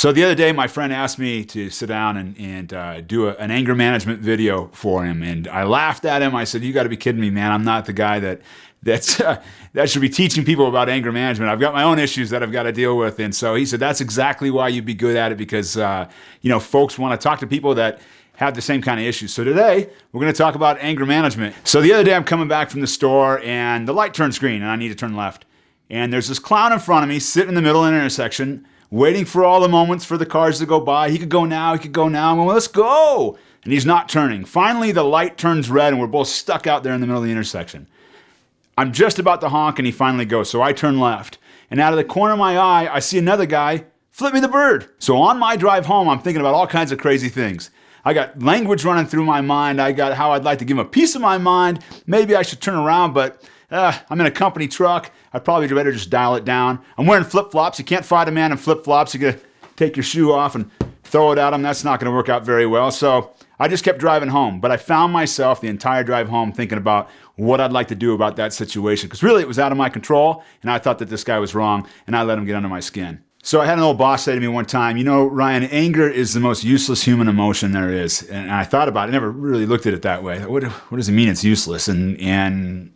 So the other day, my friend asked me to sit down and do an anger management video for him. And I laughed at him. I said, you got to be kidding me, man. I'm not the guy that should be teaching people about anger management. I've got my own issues that I've got to deal with. And so he said, that's exactly why you'd be good at it, because folks want to talk to people that have the same kind of issues. So today, we're going to talk about anger management. So the other day, I'm coming back from the store, and the light turns green, and I need to turn left. And there's this clown in front of me, sitting in the middle of an intersection, waiting for all the moments for the cars to go by. He could go now, he could go now. I'm going, let's go. And he's not turning. Finally, the light turns red, and we're both stuck out there in the middle of the intersection. I'm just about to honk, and he finally goes. So I turn left. And out of the corner of my eye, I see another guy flip me the bird. So on my drive home, I'm thinking about all kinds of crazy things. I got language running through my mind. I got how I'd like to give him a piece of my mind. Maybe I should turn around, but I'm in a company truck. I'd probably better just dial it down. I'm wearing flip-flops. You can't fight a man in flip-flops. You gotta take your shoe off and throw it at him. That's not gonna work out very well. So I just kept driving home. But I found myself the entire drive home thinking about what I'd like to do about that situation. Because really it was out of my control, and I thought that this guy was wrong, and I let him get under my skin. So I had an old boss say to me one time, Ryan, anger is the most useless human emotion there is. And I thought about it. I never really looked at it that way. What does it mean it's useless? And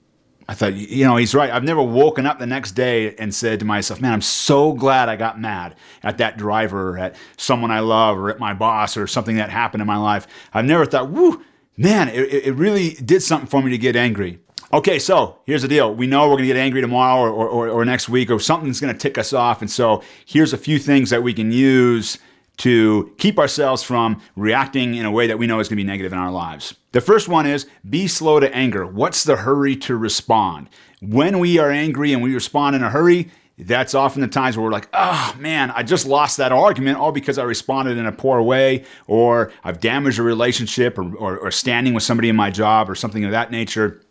I thought, he's right. I've never woken up the next day and said to myself, man, I'm so glad I got mad at that driver, or at someone I love, or at my boss, or something that happened in my life. I've never thought, woo, man, it really did something for me to get angry. Okay, so here's the deal. We know we're going to get angry tomorrow or next week, or something's going to tick us off. And so here's a few things that we can use to keep ourselves from reacting in a way that we know is going to be negative in our lives. The first one is be slow to anger. What's the hurry to respond? When we are angry and we respond in a hurry, that's often the times where we're like, oh man, I just lost that argument all because I responded in a poor way, or I've damaged a relationship, or standing with somebody in my job, or something of that nature.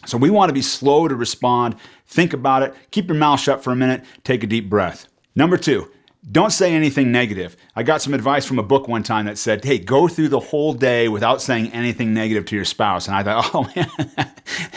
So we want to be slow to respond. Think about it. Keep your mouth shut for a minute. Take a deep breath. Number 2, don't say anything negative. I got some advice from a book one time that said, hey, go through the whole day without saying anything negative to your spouse. And I thought, oh man,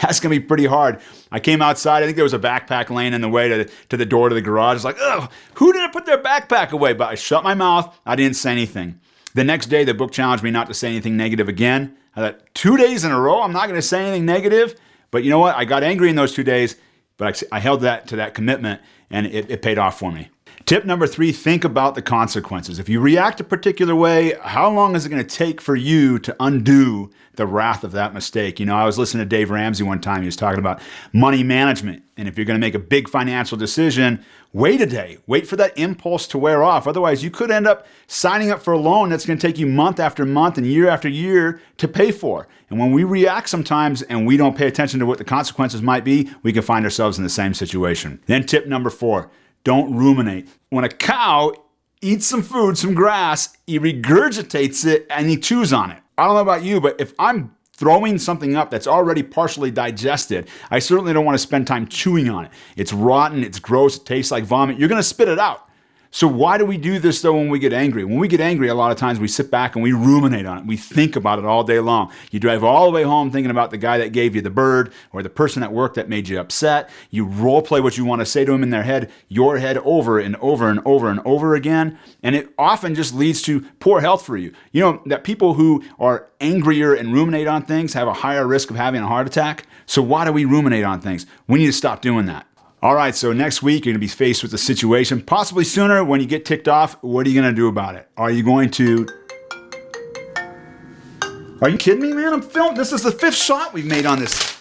that's going to be pretty hard. I came outside. I think there was a backpack laying in the way to the door to the garage. It's like, oh, who didn't put their backpack away? But I shut my mouth. I didn't say anything. The next day, the book challenged me not to say anything negative again. I thought, 2 days in a row, I'm not going to say anything negative. But you know what? I got angry in those 2 days, but I held that to that commitment, and it paid off for me. Tip number 3, think about the consequences. If you react a particular way, how long is it going to take for you to undo the wrath of that mistake? I was listening to Dave Ramsey one time. He was talking about money management. And if you're going to make a big financial decision, wait a day. Wait for that impulse to wear off. Otherwise, you could end up signing up for a loan that's going to take you month after month and year after year to pay for. And when we react sometimes and we don't pay attention to what the consequences might be, we can find ourselves in the same situation. Then tip number 4, don't ruminate. When a cow eats some food, some grass, he regurgitates it and he chews on it. I don't know about you, but if I'm throwing something up that's already partially digested, I certainly don't want to spend time chewing on it. It's rotten, it's gross, it tastes like vomit. You're going to spit it out. So why do we do this though when we get angry? When we get angry, a lot of times we sit back and we ruminate on it. We think about it all day long. You drive all the way home thinking about the guy that gave you the bird, or the person at work that made you upset. You role play what you want to say to him in your head over and over and over and over again. And it often just leads to poor health for you. You know that people who are angrier and ruminate on things have a higher risk of having a heart attack. So why do we ruminate on things? We need to stop doing that. All right, so next week you're going to be faced with a situation, possibly sooner, when you get ticked off. What are you going to do about it? Are you kidding me, man? I'm filming. This is the 5th shot we've made on this.